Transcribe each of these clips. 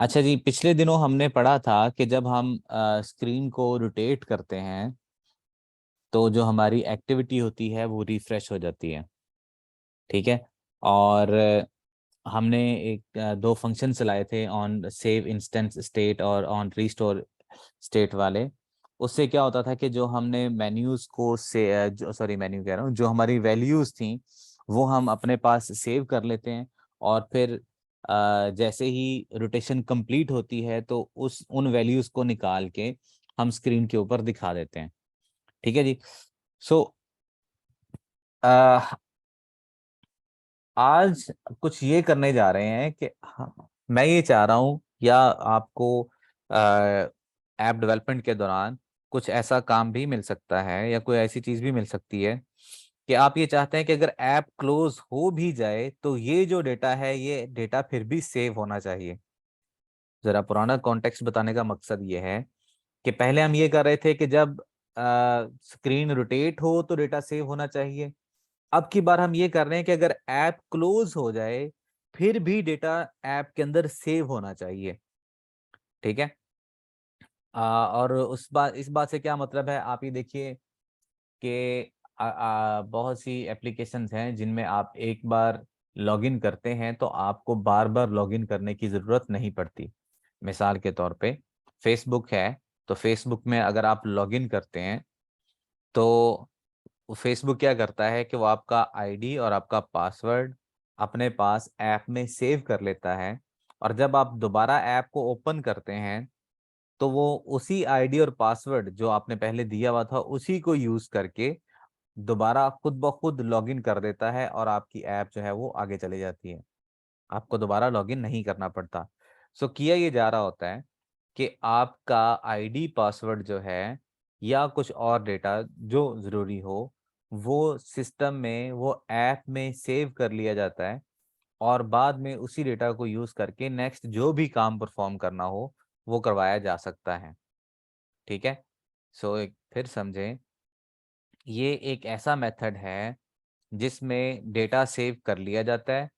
अच्छा जी, पिछले दिनों हमने पढ़ा था कि जब हम स्क्रीन को रोटेट करते हैं तो जो हमारी एक्टिविटी होती है वो रिफ्रेश हो जाती है। ठीक है। और हमने दो फंक्शन चलाए थे, ऑन सेव इंस्टेंस स्टेट और ऑन रीस्टोर स्टेट वाले। उससे क्या होता था कि जो हमने मेन्यूज को से जो सॉरी मेन्यू कह रहा हूँ, जो हमारी वैल्यूज थी वो हम अपने पास सेव कर लेते हैं। और फिर जैसे ही रोटेशन कंप्लीट होती है तो उस उन वैल्यूज को निकाल के हम स्क्रीन के ऊपर दिखा देते हैं। ठीक है जी। सो आज कुछ ये करने जा रहे हैं कि मैं ये चाह रहा हूँ या आपको ऐप डेवलपमेंट के दौरान कुछ ऐसा काम भी मिल सकता है या कोई ऐसी चीज भी मिल सकती है कि आप ये चाहते हैं कि अगर ऐप क्लोज हो भी जाए तो ये जो डेटा है ये डेटा फिर भी सेव होना चाहिए। जरा पुराना कॉन्टेक्स्ट बताने का मकसद ये है कि पहले हम ये कर रहे थे कि जब स्क्रीन रोटेट हो तो डेटा सेव होना चाहिए। अब की बार हम ये कर रहे हैं कि अगर ऐप क्लोज हो जाए फिर भी डेटा ऐप के अंदर सेव होना चाहिए। ठीक है। और इस बात से क्या मतलब है, आप ये देखिए कि बहुत सी एप्लीकेशंस हैं जिनमें आप एक बार लॉगिन करते हैं तो आपको बार बार लॉगिन करने की ज़रूरत नहीं पड़ती। मिसाल के तौर पे फेसबुक है, तो फेसबुक में अगर आप लॉगिन करते हैं तो फेसबुक क्या करता है कि वो आपका आईडी और आपका पासवर्ड अपने पास ऐप में सेव कर लेता है। और जब आप दोबारा ऐप को ओपन करते हैं तो वो उसी आईडी और पासवर्ड जो आपने पहले दिया हुआ था उसी को यूज करके दोबारा खुद ब खुद लॉगिन कर देता है और आपकी ऐप जो है वो आगे चली जाती है। आपको दोबारा लॉगिन नहीं करना पड़ता। सो किया ये जा रहा होता है कि आपका आईडी पासवर्ड जो है या कुछ और डेटा जो ज़रूरी हो वो सिस्टम में वो ऐप में सेव कर लिया जाता है और बाद में उसी डेटा को यूज़ करके नेक्स्ट जो भी काम परफॉर्म करना हो वो करवाया जा सकता है। ठीक है। सो एक फिर समझें, ये एक ऐसा मेथड है जिसमें डेटा सेव कर लिया जाता है,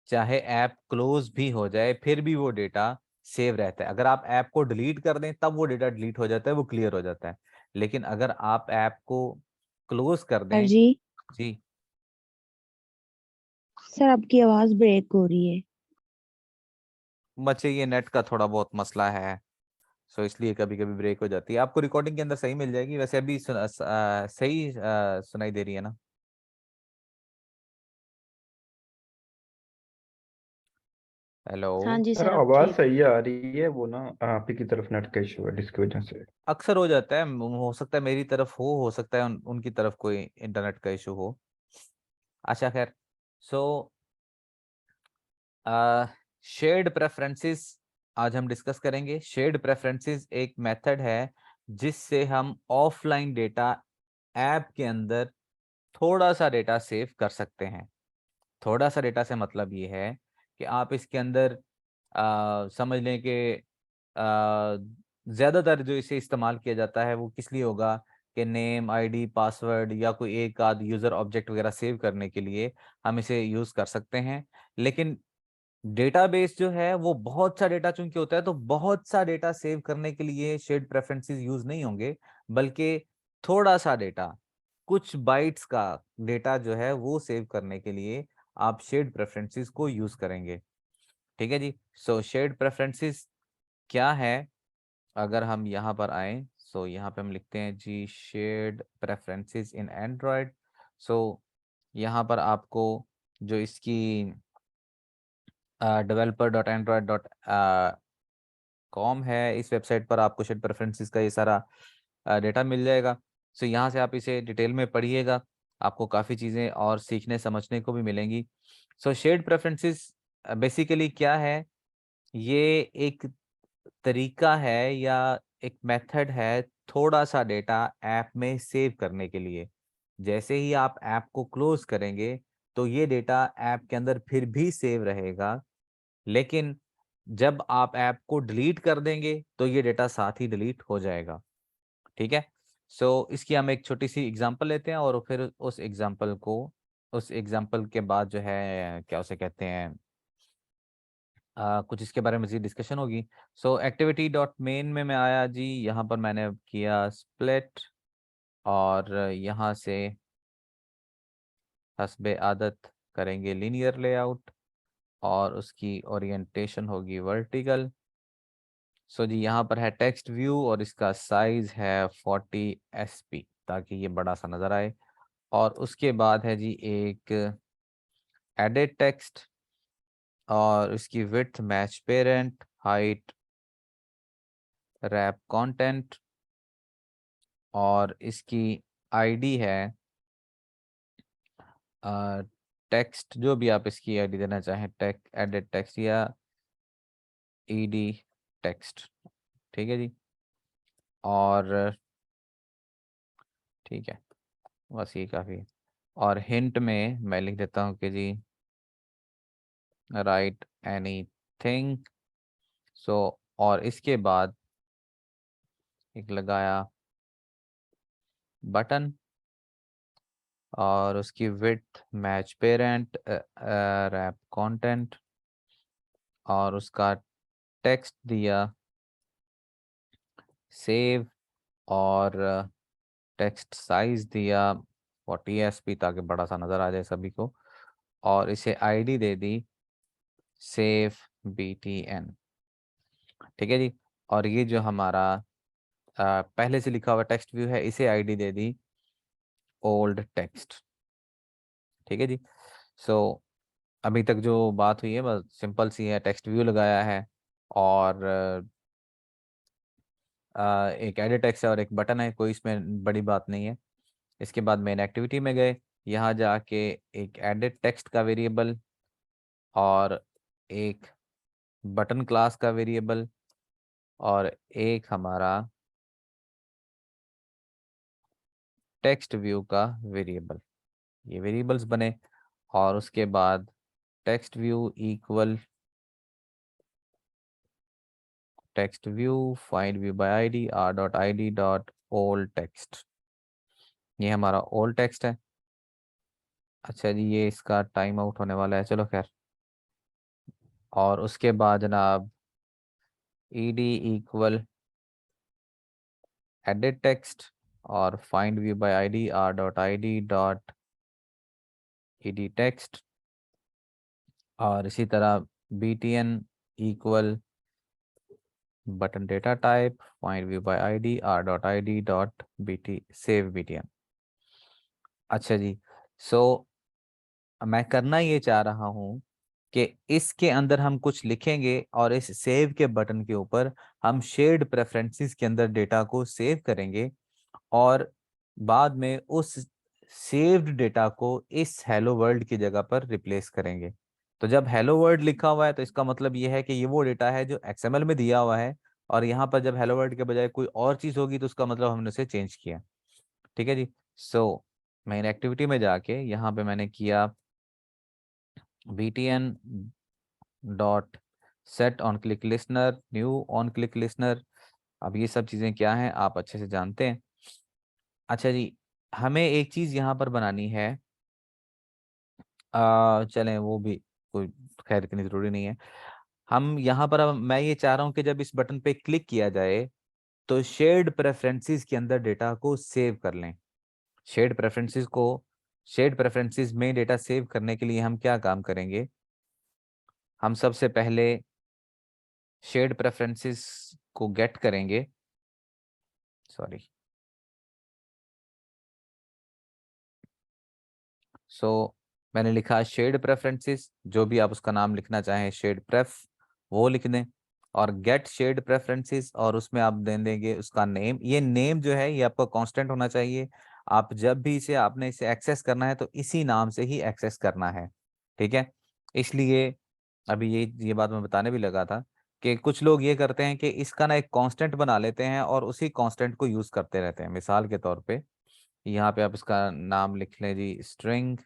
चाहे ऐप क्लोज भी हो जाए फिर भी वो डेटा सेव रहता है। अगर आप ऐप को डिलीट कर दें तब वो डेटा डिलीट हो जाता है, वो क्लियर हो जाता है। लेकिन अगर आप ऐप को क्लोज कर सर दें। जी। जी। सर आपकी आवाज ब्रेक हो रही है। बच्चे ये नेट का थोड़ा बहुत मसला है, सो इसलिए कभी कभी ब्रेक हो जाती है। आपको रिकॉर्डिंग के अंदर सही मिल जाएगी, वैसे अभी सही सुनाई दे रही है ना? हेलो। हाँ जी सर सर, अब आवाज ठीक है। सही आ रही है, वो ना आप ही की तरफ नेट का इशू है जिसकी वजह से। अक्सर हो जाता है, हो सकता है मेरी तरफ हो सकता है उनकी तरफ कोई इंटरनेट का इशू हो। अच्छा खैर। सो शेयर्ड प्रेफरेंसेस आज हम डिस्कस करेंगे। शेयर्ड प्रेफरेंसेस एक मेथड है जिससे हम ऑफलाइन डेटा ऐप के अंदर थोड़ा सा डेटा सेव कर सकते हैं। थोड़ा सा डेटा से मतलब ये है कि आप इसके अंदर समझ लें कि ज़्यादातर जो इसे इस्तेमाल किया जाता है वो किस लिए होगा कि नेम, आईडी, पासवर्ड या कोई एक आध यूज़र ऑब्जेक्ट वगैरह सेव करने के लिए हम इसे यूज़ कर सकते हैं। लेकिन डेटाबेस जो है वो बहुत सा डेटा चूंकि होता है तो बहुत सा डेटा सेव करने के लिए शेयर्ड प्रेफरेंसेस यूज नहीं होंगे, बल्कि थोड़ा सा डेटा, कुछ बाइट्स का डेटा जो है वो सेव करने के लिए आप शेयर्ड प्रेफरेंसेस को यूज करेंगे। ठीक है जी। सो शेयर्ड प्रेफरेंसेस क्या है, अगर हम यहाँ पर आए, सो यहाँ पे हम लिखते हैं जी शेयर्ड प्रेफरेंसेस इन एंड्रॉयड। सो यहाँ पर आपको जो इसकी developer.android.com है, इस वेबसाइट पर आपको शेड प्रेफरेंसेस का ये सारा डेटा मिल जाएगा। सो यहाँ से आप इसे डिटेल में पढ़िएगा, आपको काफ़ी चीज़ें और सीखने समझने को भी मिलेंगी। सो शेड प्रेफरेंसेस बेसिकली क्या है, ये एक तरीका है या एक मेथड है थोड़ा सा डेटा ऐप में सेव करने के लिए। जैसे ही आप ऐप को क्लोज करेंगे तो ये डेटा ऐप के अंदर फिर भी सेव रहेगा, लेकिन जब आप ऐप को डिलीट कर देंगे तो ये डेटा साथ ही डिलीट हो जाएगा। ठीक है। सो इसकी हम एक छोटी सी एग्जांपल लेते हैं और फिर उस एग्जांपल के बाद जो है क्या उसे कहते हैं, कुछ इसके बारे में मज़ीद डिस्कशन होगी। सो एक्टिविटी डॉट मेन में मैं आया जी, यहाँ पर मैंने किया स्प्लिट और यहाँ से हस्बे आदत करेंगे लीनियर लेआउट और उसकी ओरिएंटेशन होगी वर्टिकल। सो जी यहाँ पर है टेक्स्ट व्यू और इसका साइज है 40 SP ताकि ये बड़ा सा नज़र आए। और उसके बाद है जी एक एडिट टेक्स्ट और उसकी width match parent, height wrap content और इसकी आईडी है टेक्स्ट, जो भी आप इसकी आईडी देना चाहें, एडिट टेक्स्ट या ईडी टेक्स्ट, ठीक है जी। और ठीक है, बस ये काफ़ी है। और हिंट में मैं लिख देता हूँ कि जी राइट एनीथिंग। सो और इसके बाद एक लगाया बटन और उसकी width match parent wrap content और उसका टेक्स्ट दिया सेव और टेक्स्ट साइज दिया 40 SP ताकि बड़ा सा नज़र आ जाए सभी को। और इसे आईडी दे दी सेव BTN, ठीक है जी। और ये जो हमारा पहले से लिखा हुआ टेक्स्ट व्यू है, इसे ID they the old text, ठीक है जी। सो अभी तक जो बात हुई है बस सिंपल सी है, टेक्स्ट व्यू लगाया है और एक एडिट टेक्स्ट है और एक बटन है, कोई इसमें बड़ी बात नहीं है। इसके बाद मेन एक्टिविटी में गए, यहाँ जाके एक एडिट टेक्स्ट का वेरिएबल और एक बटन क्लास का वेरिएबल और एक हमारा टेक्स्ट व्यू का वेरिएबल, ये वेरिएबल्स बने। और उसके बाद text view equal text view find view bye ID r.id.old text, ये हमारा ओल्ड टेक्स्ट है। अच्छा जी, ये इसका टाइम आउट होने वाला है, चलो खैर। और उसके बाद जनाब ed इक्वल एडिट टेक्स्ट और find view bye ID r.id.ed text और इसी तरह btn equal button data type find view bye ID r.id.bt save btn। अच्छा जी, सो मैं करना ये चाह रहा हूँ कि इसके अंदर हम कुछ लिखेंगे और इस सेव के बटन के ऊपर हम शेयर्ड प्रेफरेंसेस के अंदर डेटा को सेव करेंगे और बाद में उस सेव्ड डेटा को इस हेलो वर्ल्ड की जगह पर रिप्लेस करेंगे। तो जब हेलो वर्ल्ड लिखा हुआ है तो इसका मतलब ये है कि ये वो डेटा है जो XML में दिया हुआ है और यहाँ पर जब हेलो वर्ल्ड के बजाय कोई और चीज़ होगी तो उसका मतलब हमने उसे चेंज किया, ठीक है जी। सो मेन एक्टिविटी में जाके यहाँ पे मैंने किया btn dot set on click listener new on click listener. अब ये सब चीज़ें क्या हैं आप अच्छे से जानते हैं। अच्छा जी, हमें एक चीज़ यहाँ पर बनानी है, चलें वो भी कोई खैर इतनी ज़रूरी नहीं है। हम यहाँ पर अब मैं ये चाह रहा हूँ कि जब इस बटन पे क्लिक किया जाए तो शेयर्ड प्रेफरेंसेस के अंदर डेटा को सेव कर लें। शेयर्ड प्रेफरेंसेस में डेटा सेव करने के लिए हम क्या काम करेंगे, हम सबसे पहले शेयर्ड प्रेफरेंसेस को गेट करेंगे, सॉरी। सो मैंने लिखा शेयर्ड प्रेफरेंसेस, जो भी आप उसका नाम लिखना चाहें, शेयर्ड प्रेफ वो लिख दें और गेट शेयर्ड प्रेफरेंसेस और उसमें आप दे देंगे उसका नेम। ये नेम जो है ये आपका कांस्टेंट होना चाहिए, आप जब भी आपने इसे एक्सेस करना है तो इसी नाम से ही एक्सेस करना है, ठीक है। इसलिए अभी ये बात मैं बताने भी लगा था कि कुछ लोग ये करते हैं कि इसका ना एक कांस्टेंट बना लेते हैं और उसी कांस्टेंट को यूज करते रहते हैं। मिसाल के तौर पे यहाँ पे आप इसका नाम लिख लें जी स्ट्रिंग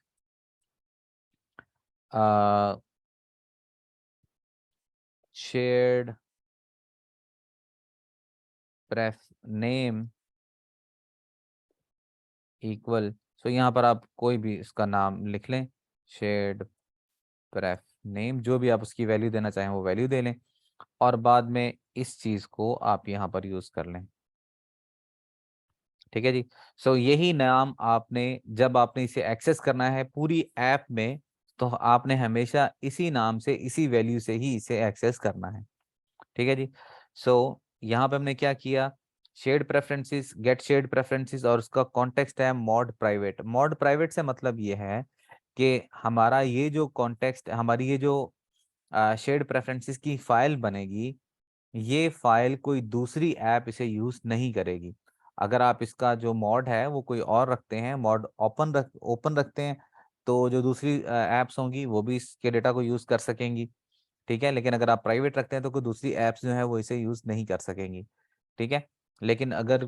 शेयर्ड प्रेफ नेम इक्वल। सो यहाँ पर आप कोई भी इसका नाम लिख लें, शेयर्ड प्रेफ नेम, जो भी आप उसकी वैल्यू देना चाहें वो वैल्यू दे लें, और बाद में इस चीज को आप यहाँ पर यूज कर लें। ठीक है जी। सो यही नाम आपने, जब आपने इसे एक्सेस करना है पूरी ऐप में, तो आपने हमेशा इसी नाम से, इसी वैल्यू से ही इसे एक्सेस करना है। ठीक है जी। सो यहाँ पे हमने क्या किया, shared preferences, get shared preferences, और उसका कॉन्टेक्स्ट है मॉड प्राइवेट। मॉड प्राइवेट से मतलब ये है कि हमारा ये जो कॉन्टेक्स्ट, हमारी ये जो शेयर्ड प्रेफरेंसेस की फाइल बनेगी, ये फाइल कोई दूसरी ऐप इसे यूज नहीं करेगी। अगर आप इसका जो मॉड है वो कोई और रखते हैं, मॉड ओपन रखते हैं, तो जो दूसरी ऐप्स होंगी वो भी इसके डेटा को यूज कर सकेंगी। ठीक है, लेकिन अगर आप प्राइवेट रखते हैं तो कोई दूसरी ऐप्स जो है वो इसे यूज नहीं कर सकेंगी। ठीक है, लेकिन अगर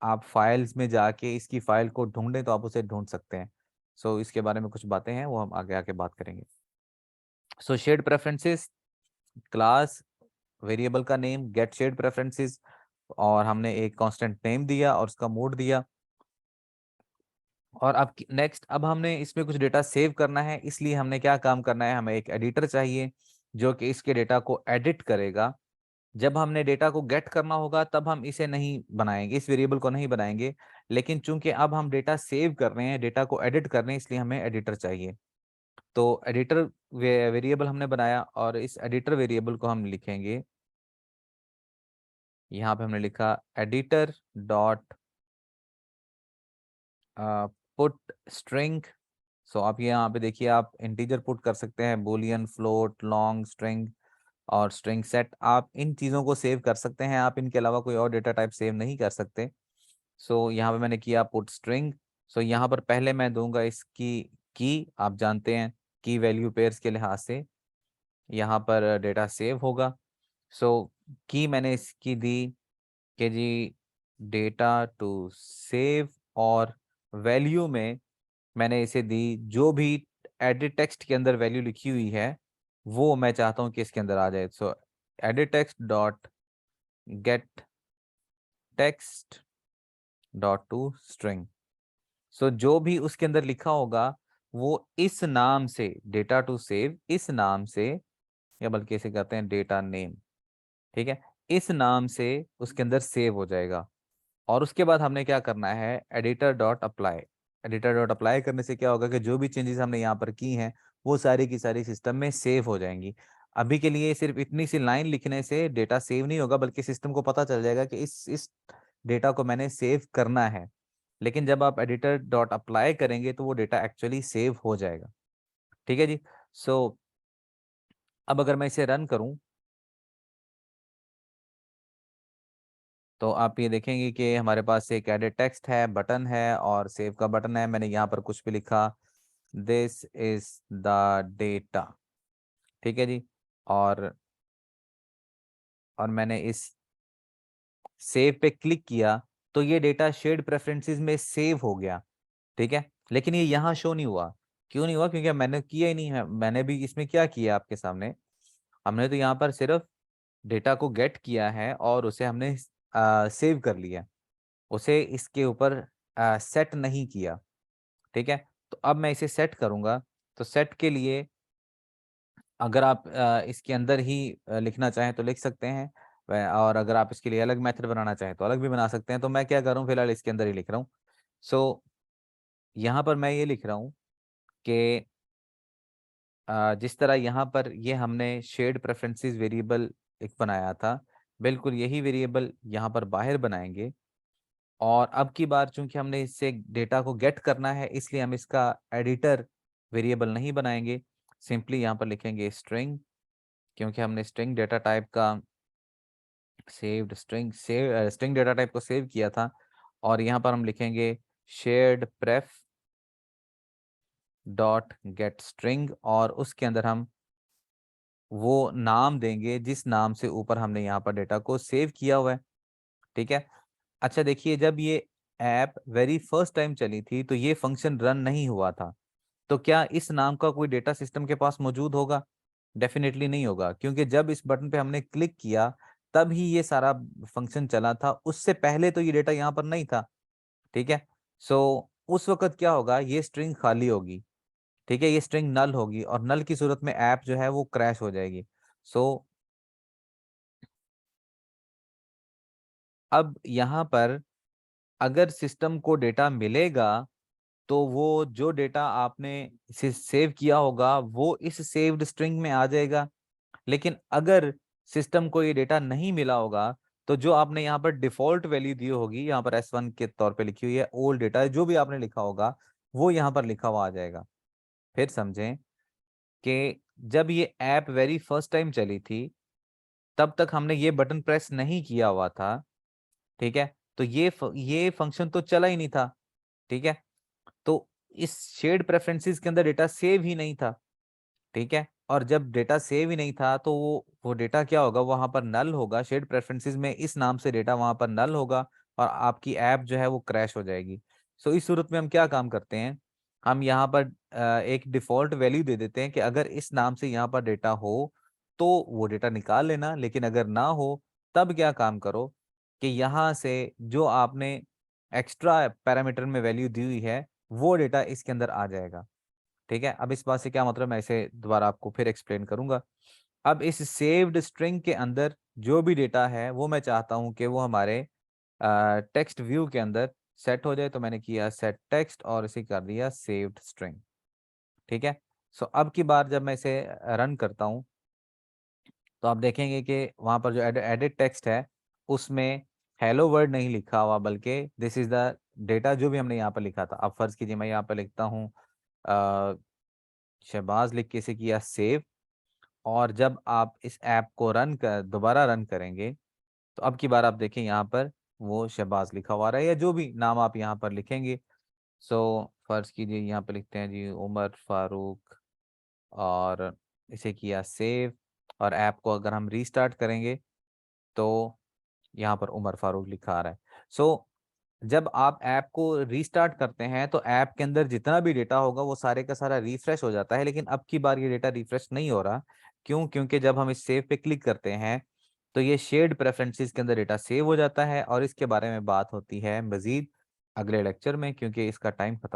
आप फाइल्स में जाके इसकी फाइल को ढूंढें तो आप उसे ढूंढ सकते हैं। सो इसके बारे में कुछ बातें हैं वो हम आगे आके बात करेंगे। सो शेयर्ड प्रेफरेंसेस, क्लास, वेरिएबल का नेम, गेट शेयर्ड प्रेफरेंसेस, और हमने एक कांस्टेंट नेम दिया और उसका मोड दिया। और अब नेक्स्ट, अब हमने इसमें कुछ डेटा सेव करना है, इसलिए हमने क्या काम करना है, हमें एक एडिटर चाहिए जो कि इसके डेटा को एडिट करेगा। जब हमने डेटा को गेट करना होगा तब हम इसे नहीं बनाएंगे, इस वेरिएबल को नहीं बनाएंगे, लेकिन चूंकि अब हम डेटा सेव कर रहे हैं, डेटा को एडिट कर रहे हैं, इसलिए हमें एडिटर चाहिए। तो एडिटर वेरिएबल हमने बनाया, और इस एडिटर वेरिएबल को हम लिखेंगे, यहाँ पे हमने लिखा एडिटर डॉट पुट स्ट्रिंग। सो आप ये यहाँ पे देखिए, आप इंटीजर पुट कर सकते हैं, बूलियन, फ्लोट, लॉन्ग, स्ट्रिंग और स्ट्रिंग सेट, आप इन चीज़ों को सेव कर सकते हैं। आप इनके अलावा कोई और डेटा टाइप सेव नहीं कर सकते। सो यहाँ पे मैंने किया पुट स्ट्रिंग। सो यहाँ पर पहले मैं दूंगा इसकी की, आप जानते हैं की वैल्यू पेयर्स के लिहाज से यहाँ पर डेटा सेव होगा। सो की मैंने इसकी दी कि जी डेटा टू सेव, और वैल्यू में मैंने इसे दी जो भी एडिट टेक्स्ट के अंदर वैल्यू लिखी हुई है वो मैं चाहता हूं कि इसके अंदर आ जाए। So edit text dot get text dot to string. So जो भी उसके अंदर लिखा होगा वो इस नाम से, डेटा टू सेव इस नाम से, या बल्कि इसे कहते हैं डेटा नेम, ठीक है, इस नाम से उसके अंदर सेव हो जाएगा। और उसके बाद हमने क्या करना है, editor dot apply. Editor dot apply करने से क्या होगा कि जो भी चेंजेस हमने यहाँ पर की हैं वो सारी की सारी सिस्टम में सेव हो जाएंगी। अभी के लिए सिर्फ इतनी सी लाइन लिखने से डेटा सेव नहीं होगा, बल्कि सिस्टम को पता चल जाएगा कि इस डेटा को मैंने सेव करना है। लेकिन जब आप एडिटर डॉट अप्लाई करेंगे तो वो डेटा एक्चुअली सेव हो जाएगा। ठीक है जी। सो अब अगर मैं इसे रन करूं तो आप ये देखेंगे कि हमारे पास एक एडिट टेक्स्ट है, बटन है और सेव का बटन है। मैंने यहाँ पर कुछ भी लिखा, दिस इज द डेटा। ठीक है जी। और मैंने इस सेव पे क्लिक किया तो ये डेटा शेयर्ड प्रेफरेंसेस में सेव हो गया। ठीक है, लेकिन ये यहाँ शो नहीं हुआ। क्यों नहीं हुआ? क्योंकि मैंने किया ही नहीं है। मैंने भी इसमें क्या किया आपके सामने, हमने तो यहाँ पर सिर्फ डेटा को गेट किया है और उसे हमने सेव कर लिया, उसे इसके ऊपर सेट नहीं किया। ठीक है, तो अब मैं इसे सेट करूंगा। तो सेट के लिए अगर आप इसके अंदर ही लिखना चाहें तो लिख सकते हैं, और अगर आप इसके लिए अलग मेथड बनाना चाहें तो अलग भी बना सकते हैं। तो मैं क्या कर रहा हूँ, फिलहाल इसके अंदर ही लिख रहा हूँ। सो यहाँ पर मैं ये लिख रहा हूँ कि जिस तरह यहाँ पर ये हमने शेयर्ड प्रेफरेंसेस वेरिएबल एक बनाया था, बिल्कुल यही वेरिएबल यहाँ पर बाहर बनाएंगे। और अब की बार चूंकि हमने इससे डेटा को गेट करना है, इसलिए हम इसका एडिटर वेरिएबल नहीं बनाएंगे, सिंपली यहाँ पर लिखेंगे स्ट्रिंग, क्योंकि हमने स्ट्रिंग डेटा टाइप का स्ट्रिंग डेटा टाइप को सेव किया था। और यहाँ पर हम लिखेंगे शेयर्ड प्रेफ डॉट गेट स्ट्रिंग, और उसके अंदर हम वो नाम देंगे जिस नाम से ऊपर हमने यहाँ पर डेटा को सेव किया हुआ है। ठीक है, अच्छा देखिए, जब ये ऐप वेरी फर्स्ट टाइम चली थी तो ये फंक्शन रन नहीं हुआ था। तो क्या इस नाम का कोई डेटा सिस्टम के पास मौजूद होगा? डेफिनेटली नहीं होगा, क्योंकि जब इस बटन पे हमने क्लिक किया तब ही ये सारा फंक्शन चला था, उससे पहले तो ये डेटा यहाँ पर नहीं था। ठीक है, सो उस वक्त क्या होगा, ये स्ट्रिंग खाली होगी। ठीक है, ये स्ट्रिंग नल होगी और नल की सूरत में ऐप जो है वो क्रैश हो जाएगी। सो अब यहाँ पर अगर सिस्टम को डेटा मिलेगा तो वो जो डेटा आपने इसे सेव किया होगा वो इस सेव्ड स्ट्रिंग में आ जाएगा। लेकिन अगर सिस्टम को ये डेटा नहीं मिला होगा तो जो आपने यहाँ पर डिफॉल्ट वैल्यू दी होगी, यहाँ पर S1 के तौर पे लिखी हुई है, ओल्ड डेटा जो भी आपने लिखा होगा वो यहाँ पर लिखा हुआ आ जाएगा। फिर समझें कि जब ये ऐप वेरी फर्स्ट टाइम चली थी तब तक हमने ये बटन प्रेस नहीं किया हुआ था, ठीक है, तो ये फंक्शन तो चला ही नहीं था, ठीक है, तो इस शेड प्रेफरेंसेस के अंदर डेटा सेव ही नहीं था, ठीक है, और जब डेटा सेव ही नहीं था तो वो डेटा क्या होगा, वहां पर नल होगा, शेड प्रेफरेंसेस में इस नाम से डेटा वहां पर नल होगा और आपकी ऐप जो है वो क्रैश हो जाएगी। सो इस सूरत में हम क्या काम करते हैं, हम यहाँ पर एक डिफॉल्ट वैल्यू दे देते हैं कि अगर इस नाम से यहाँ पर डेटा हो तो वो डेटा निकाल लेना, लेकिन अगर ना हो तब क्या काम करो कि यहाँ से जो आपने एक्स्ट्रा पैरामीटर में वैल्यू दी हुई है वो डेटा इसके अंदर आ जाएगा। ठीक है, अब इस बात से क्या मतलब, मैं इसे दोबारा आपको फिर एक्सप्लेन करूंगा। अब इस सेव्ड स्ट्रिंग के अंदर जो भी डेटा है वो मैं चाहता हूं कि वो हमारे टेक्स्ट व्यू के अंदर सेट हो जाए, तो मैंने किया सेट टेक्स्ट और इसे कर दिया सेव्ड स्ट्रिंग। ठीक है, सो अब की बार जब मैं इसे रन करता हूं तो आप देखेंगे कि वहां पर जो एडिट टेक्स्ट है उसमें हेलो वर्ड नहीं लिखा हुआ, बल्कि दिस इज द डेटा जो भी हमने यहाँ पर लिखा था। अब फर्ज कीजिए मैं यहाँ पर लिखता हूँ शहबाज लिख के इसे किया सेव, और जब आप इस ऐप को दोबारा रन करेंगे तो अब की बार आप देखें यहाँ पर वो शहबाज लिखा हुआ रहा है या जो भी नाम आप यहाँ पर लिखेंगे। सो फर्ज कीजिए यहाँ पे लिखते हैं जी उमर फारूक और इसे किया सेव, और ऐप को अगर हम रीस्टार्ट करेंगे तो यहाँ पर उमर फारूक लिखा आ रहा है। सो जब आप ऐप को रीस्टार्ट करते हैं तो ऐप के अंदर जितना भी डेटा होगा वो सारे का सारा रिफ्रेश हो जाता है, लेकिन अब की बार ये डेटा रिफ्रेश नहीं हो रहा। क्यों? क्योंकि जब हम इस सेव पे क्लिक करते हैं तो ये शेयर्ड प्रेफरेंसेस के अंदर डेटा सेव हो जाता है, और इसके बारे में बात होती है मजीद अगले लेक्चर में, क्योंकि इसका टाइम खत्म